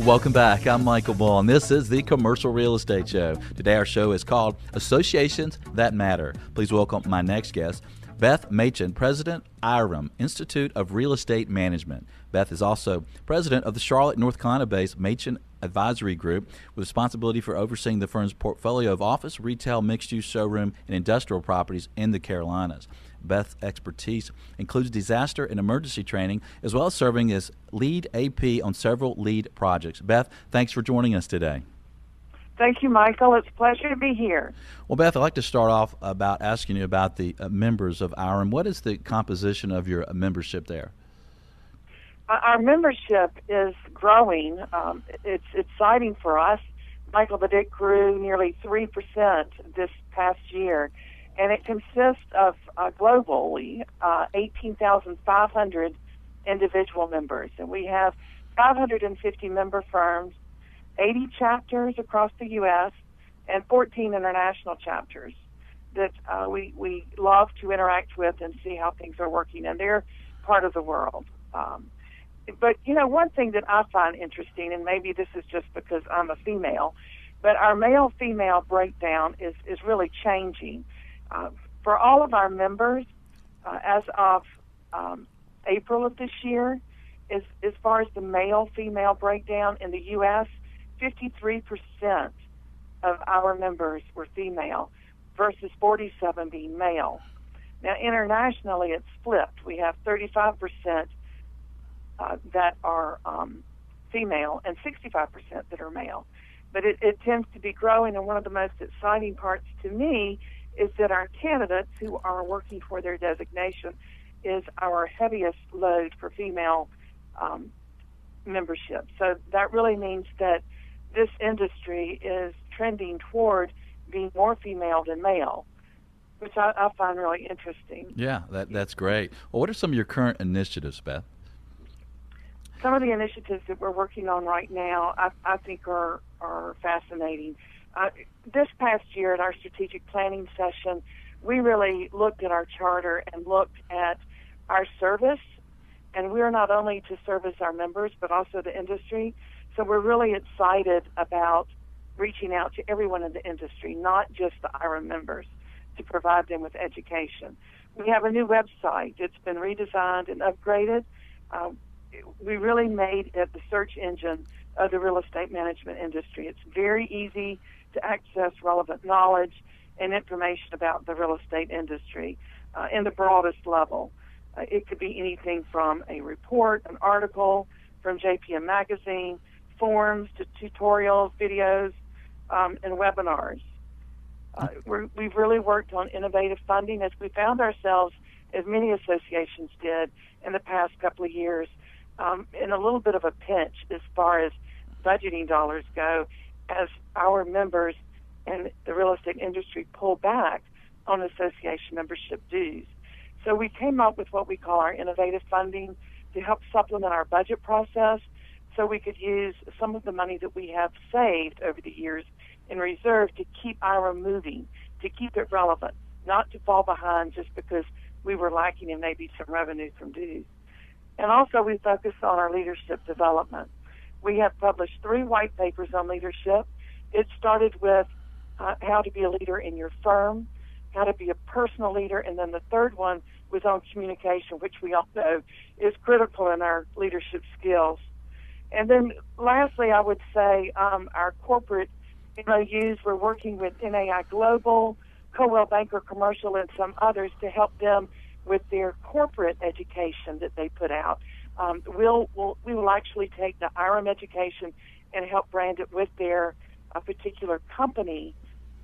Welcome back. I'm Michael Bull, and this is the Commercial Real Estate Show. Today our show is called Associations That Matter. Please welcome my next guest, Beth Machen, President, IREM, Institute of Real Estate Management. Beth is also president of the Charlotte, North Carolina-based Machen Advisory Group, with responsibility for overseeing the firm's portfolio of office, retail, mixed-use showroom, and industrial properties in the Carolinas. Beth's expertise includes disaster and emergency training, as well as serving as lead AP on several lead projects. Beth, thanks for joining us today. Thank you, Michael. It's a pleasure to be here. Well, Beth, I'd like to start off about asking you about the members of IREM. What is the composition of your membership there? Our membership is growing. It's exciting for us, Michael, that it grew nearly 3% this past year. And it consists of globally 18,500 individual members. And we have 550 member firms, 80 chapters across the U.S., and 14 international chapters that we love to interact with and see how things are working in their part of the world. But, you know, one thing that I find interesting, and maybe this is just because I'm a female, but our male-female breakdown is really changing. For all of our members, as of April of this year, as far as the male-female breakdown in the U.S., 53% of our members were female versus 47% being male. Now, internationally, it's flipped. We have 35% that are female and 65% that are male. But it tends to be growing, and one of the most exciting parts to me is that our candidates who are working for their designation is our heaviest load for female membership. So that really means that this industry is trending toward being more female than male, which I find really interesting. Yeah, that's great. Well, what are some of your current initiatives, Beth? Some of the initiatives that we're working on right now I think are fascinating. This past year at our strategic planning session, we really looked at our charter and looked at our service, and we're not only to service our members but also the industry. So we're really excited about reaching out to everyone in the industry, not just the IREM members, to provide them with education. We have a new website. It's been redesigned and upgraded. We really made it the search engine of the real estate management industry. It's very easy to access relevant knowledge and information about the real estate industry in the broadest level. It could be anything from a report, an article from JPM Magazine, forums to tutorials, videos, and webinars. We've really worked on innovative funding as we found ourselves, as many associations did in the past couple of years, in a little bit of a pinch as far as budgeting dollars go, as our members and the real estate industry pull back on association membership dues. So we came up with what we call our innovative funding to help supplement our budget process so we could use some of the money that we have saved over the years in reserve to keep IREM moving, to keep it relevant, not to fall behind just because we were lacking in maybe some revenue from dues. And also we focus on our leadership development. We have published 3 white papers on leadership. It started with how to be a leader in your firm, how to be a personal leader, and then the third one was on communication, which we all know is critical in our leadership skills. And then lastly, I would say our corporate MOUs, we're working with NAI Global, Coldwell Banker Commercial, and some others to help them with their corporate education that they put out. We will actually take the IREM education and help brand it with their particular company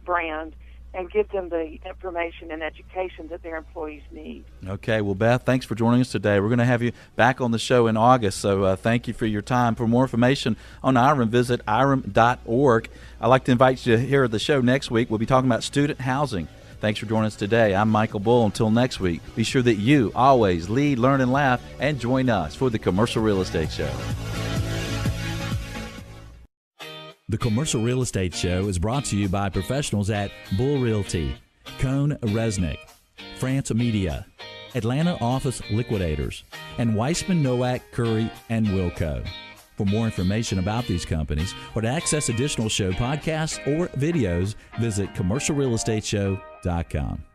brand and give them the information and education that their employees need. Okay. Well, Beth, thanks for joining us today. We're going to have you back on the show in August, so thank you for your time. For more information on IREM, visit irem.org. I'd like to invite you to hear the show next week. We'll be talking about student housing. Thanks for joining us today. I'm Michael Bull. Until next week, be sure that you always lead, learn, and laugh, and join us for the Commercial Real Estate Show. The Commercial Real Estate Show is brought to you by professionals at Bull Realty, Cone Resnick, France Media, Atlanta Office Liquidators, and Weissman Nowak Curry and Wilco. For more information about these companies or to access additional show podcasts or videos, visit commercialrealestateshow.com.